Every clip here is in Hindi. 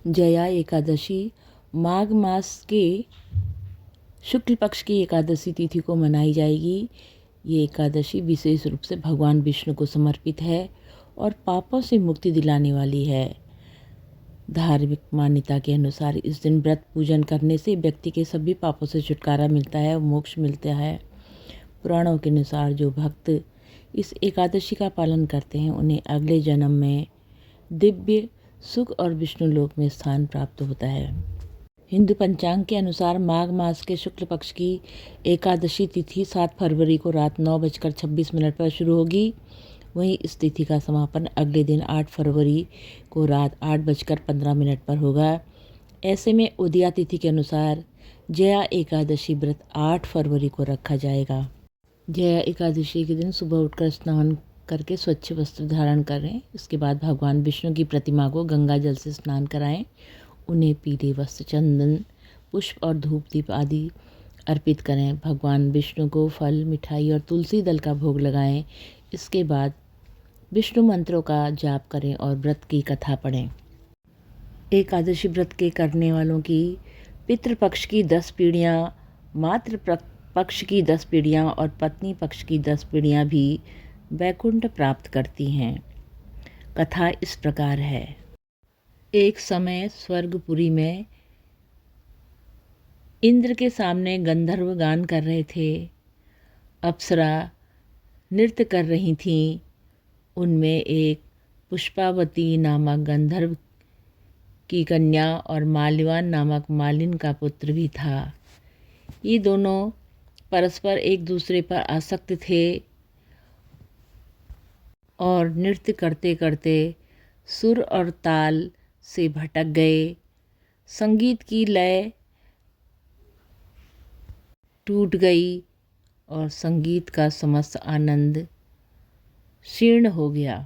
जया एकादशी माघ मास के शुक्ल पक्ष की एकादशी तिथि को मनाई जाएगी। ये एकादशी विशेष रूप से भगवान विष्णु को समर्पित है और पापों से मुक्ति दिलाने वाली है। धार्मिक मान्यता के अनुसार इस दिन व्रत पूजन करने से व्यक्ति के सभी पापों से छुटकारा मिलता है और मोक्ष मिलता है। पुराणों के अनुसार जो भक्त इस एकादशी का पालन करते हैं उन्हें अगले जन्म में दिव्य सुख और विष्णु लोक में स्थान प्राप्त होता है। हिंदू पंचांग के अनुसार माघ मास के शुक्ल पक्ष की एकादशी तिथि 7 फरवरी को रात 9:26 पर शुरू होगी। वहीं इस तिथि का समापन अगले दिन 8 फरवरी को रात 8:15 पर होगा। ऐसे में उदया तिथि के अनुसार जया एकादशी व्रत 8 फरवरी को रखा जाएगा। जया एकादशी के दिन सुबह उठकर स्नान करके स्वच्छ वस्त्र धारण करें। इसके बाद भगवान विष्णु की प्रतिमा को गंगा जल से स्नान कराएं। उन्हें पीले वस्त्र, चंदन, पुष्प और धूप दीप आदि अर्पित करें। भगवान विष्णु को फल, मिठाई और तुलसी दल का भोग लगाएं। इसके बाद विष्णु मंत्रों का जाप करें और व्रत की कथा पढ़ें। एकादशी व्रत के करने वालों की पितृपक्ष की 10 पीढ़ियाँ, मातृ पक्ष की 10 पीढ़ियाँ और पत्नी पक्ष की 10 पीढ़ियाँ भी वैकुंठ प्राप्त करती हैं। कथा इस प्रकार है। एक समय स्वर्गपुरी में इंद्र के सामने गंधर्व गान कर रहे थे। अप्सरा नृत्य कर रही थीं। उनमें एक पुष्पावती नामक गंधर्व की कन्या और माल्यवान नामक मालिन का पुत्र भी था। ये दोनों परस्पर एक दूसरे पर आसक्त थे और नृत्य करते करते सुर और ताल से भटक गए। संगीत की लय टूट गई और संगीत का समस्त आनंद क्षीण हो गया।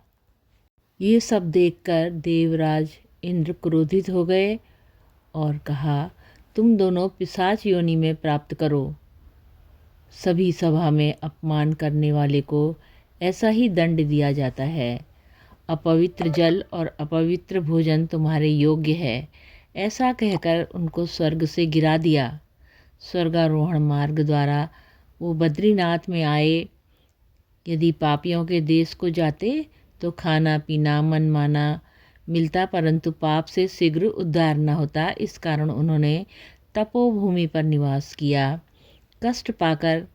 ये सब देखकर देवराज इंद्र क्रोधित हो गए और कहा, तुम दोनों पिशाच योनि में प्राप्त करो। सभी सभा में अपमान करने वाले को ऐसा ही दंड दिया जाता है। अपवित्र जल और अपवित्र भोजन तुम्हारे योग्य है। ऐसा कहकर उनको स्वर्ग से गिरा दिया। स्वर्गारोहण मार्ग द्वारा वो बद्रीनाथ में आए। यदि पापियों के देश को जाते तो खाना पीना मनमाना मिलता, परंतु पाप से शीघ्र उद्धार न होता। इस कारण उन्होंने तपोभूमि पर निवास किया। कष्ट पाकर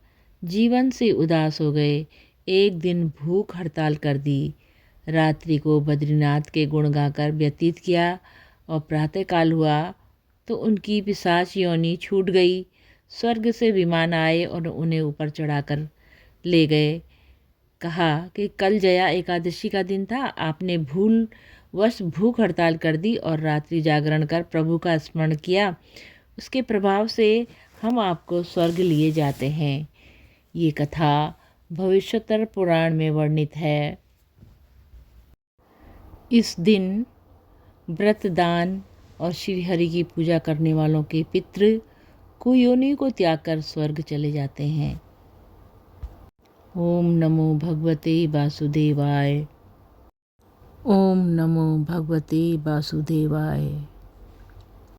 जीवन से उदास हो गए। एक दिन भूख हड़ताल कर दी। रात्रि को बद्रीनाथ के गुण गाकर व्यतीत किया और प्रातःकाल हुआ तो उनकी पिशाच योनि छूट गई। स्वर्ग से विमान आए और उन्हें ऊपर चढ़ाकर ले गए। कहा कि कल जया एकादशी का दिन था, आपने भूलवश भूख हड़ताल कर दी और रात्रि जागरण कर प्रभु का स्मरण किया। उसके प्रभाव से हम आपको स्वर्ग लिए जाते हैं। ये कथा भविष्योत्तर पुराण में वर्णित है। इस दिन व्रत, दान और श्री हरि की पूजा करने वालों के पितृ कुयोनि को त्याग कर स्वर्ग चले जाते हैं। ओम नमो भगवते वासुदेवाय। ओम नमो भगवते वासुदेवाय।